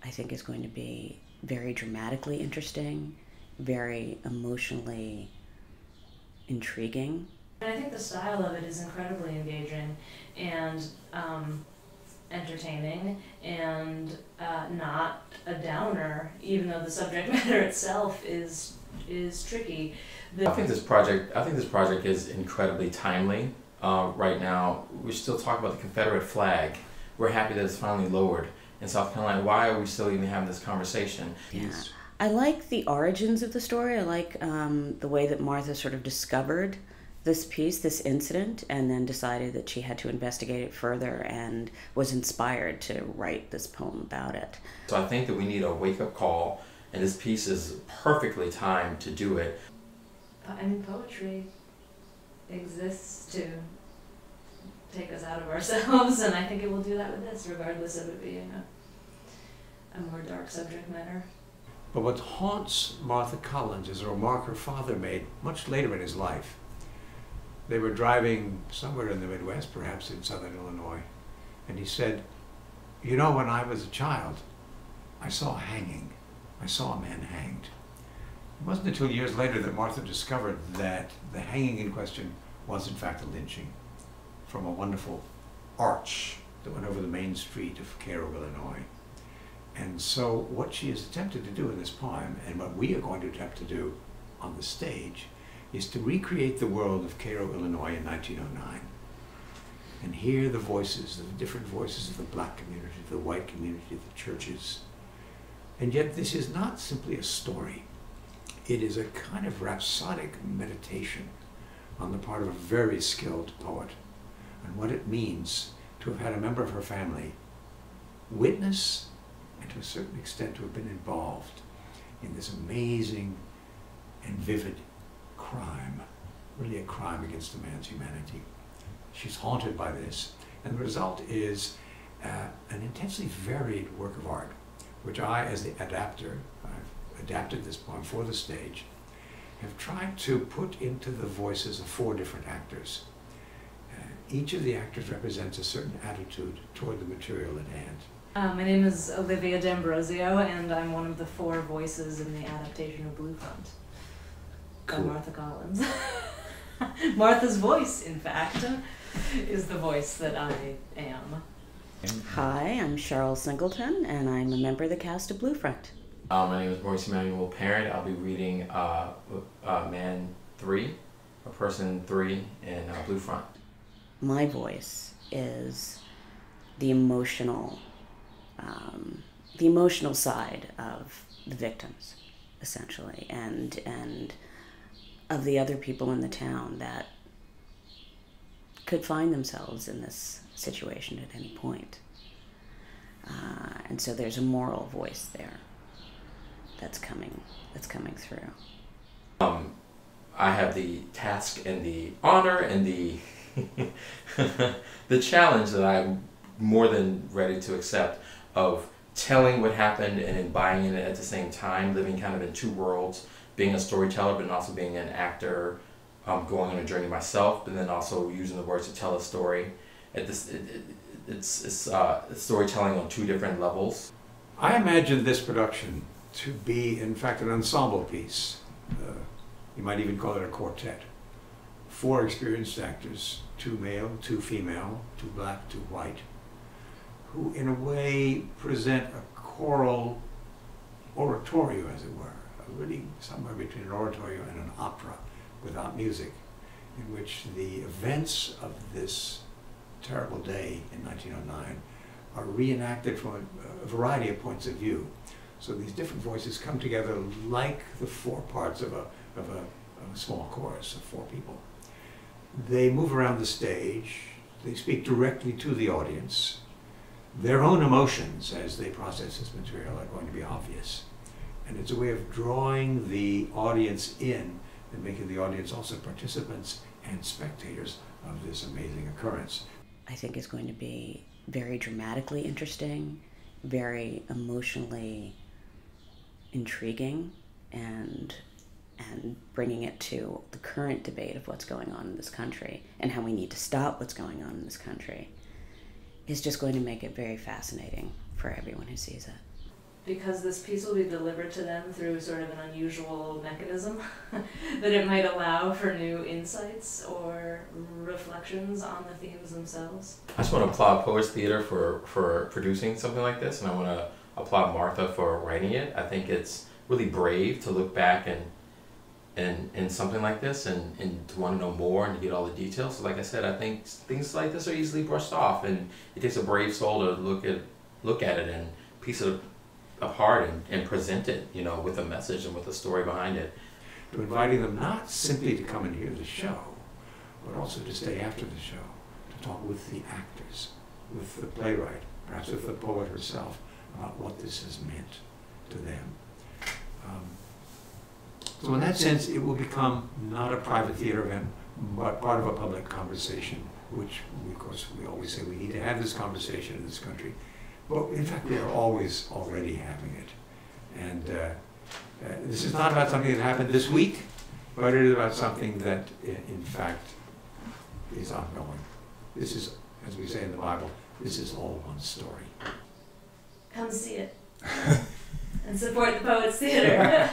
I think is going to be very dramatically interesting, very emotionally intriguing. And I think the style of it is incredibly engaging and entertaining and not a downer, even though the subject matter itself is tricky. I think this project is incredibly timely. Right now, we're still talking about the Confederate flag. We're happy that it's finally lowered in South Carolina. Why are we still even having this conversation? Yeah. I like the origins of the story. I like the way that Martha sort of discovered this piece, this incident, and then decided that she had to investigate it further and was inspired to write this poem about it. So I think that we need a wake-up call, and this piece is perfectly timed to do it. I mean, poetry exists to take us out of ourselves, and I think it will do that with this, regardless of it being a more dark subject matter. But what haunts Martha Collins is a remark her father made much later in his life. They were driving somewhere in the Midwest, perhaps in southern Illinois, and he said, "You know, when I was a child, I saw a hanging. I saw a man hanged." It wasn't until years later that Martha discovered that the hanging in question was in fact a lynching from a wonderful arch that went over the main street of Cairo, Illinois. And so what she has attempted to do in this poem, and what we are going to attempt to do on the stage, is to recreate the world of Cairo, Illinois in 1909 and hear the voices, the different voices of the black community, the white community, the churches. And yet this is not simply a story. It is a kind of rhapsodic meditation on the part of a very skilled poet on what it means to have had a member of her family witness and to a certain extent to have been involved in this amazing and vivid crime, really a crime against a man's humanity. She's haunted by this, and the result is an intensely varied work of art, which I, as the adapter, I've adapted this poem for the stage, have tried to put into the voices of 4 different actors. Each of the actors represents a certain attitude toward the material at hand. My name is Olivia D'Ambrosio, and I'm one of the 4 voices in the adaptation of BlueFront. By Martha Collins. Martha's voice, in fact, is the voice that I am. Hi, I'm Cheryl Singleton, and I'm a member of the cast of BlueFront. My name is Maurice Emmanuel Parent. I'll be reading Man 3, or Person 3 in BlueFront. My voice is the emotional side of the victims, essentially, and of the other people in the town that could find themselves in this situation at any point. And so there's a moral voice there that's coming through. I have the task and the honor and the the challenge that I'm more than ready to accept of telling what happened and embodying it at the same time, living kind of in 2 worlds, being a storyteller but also being an actor, going on a journey myself, but then also using the words to tell a story. It's storytelling on 2 different levels. I imagine this production to be, in fact, an ensemble piece. You might even call it a quartet. 4 experienced actors, 2 male, 2 female, 2 black, 2 white, who in a way present a choral oratorio, as it were, really somewhere between an oratorio and an opera without music, in which the events of this terrible day in 1909 are reenacted from a variety of points of view. So these different voices come together like the 4 parts of a small chorus of 4 people. They move around the stage, they speak directly to the audience. Their own emotions as they process this material are going to be obvious. And it's a way of drawing the audience in and making the audience also participants and spectators of this amazing occurrence. I think it's going to be very dramatically interesting, very emotionally intriguing, and bringing it to the current debate of what's going on in this country and how we need to stop what's going on in this country is just going to make it very fascinating for everyone who sees it. because this piece will be delivered to them through sort of an unusual mechanism, that it might allow for new insights or reflections on the themes themselves. I just want to applaud Poets Theater for producing something like this, and I want to applaud Martha for writing it. I think it's really brave to look back and something like this and to want to know more and to get all the details. So like I said, I think things like this are easily brushed off, and it takes a brave soul to look at it and piece it apart and present it, you know, with a message and with a story behind it. To inviting them not simply to come and hear the show, but also to stay after the show, to talk with the actors, with the playwright, perhaps with the poet herself, about what this has meant to them. So in that sense, it will become not a private theater event, but part of a public conversation, which, of course, we always say we need to have this conversation in this country. But in fact, we are always already having it. And this is not about something that happened this week, but it is about something that, in fact, is ongoing. This is, as we say in the Bible, this is all one story. Come see it. And support the Poets Theater.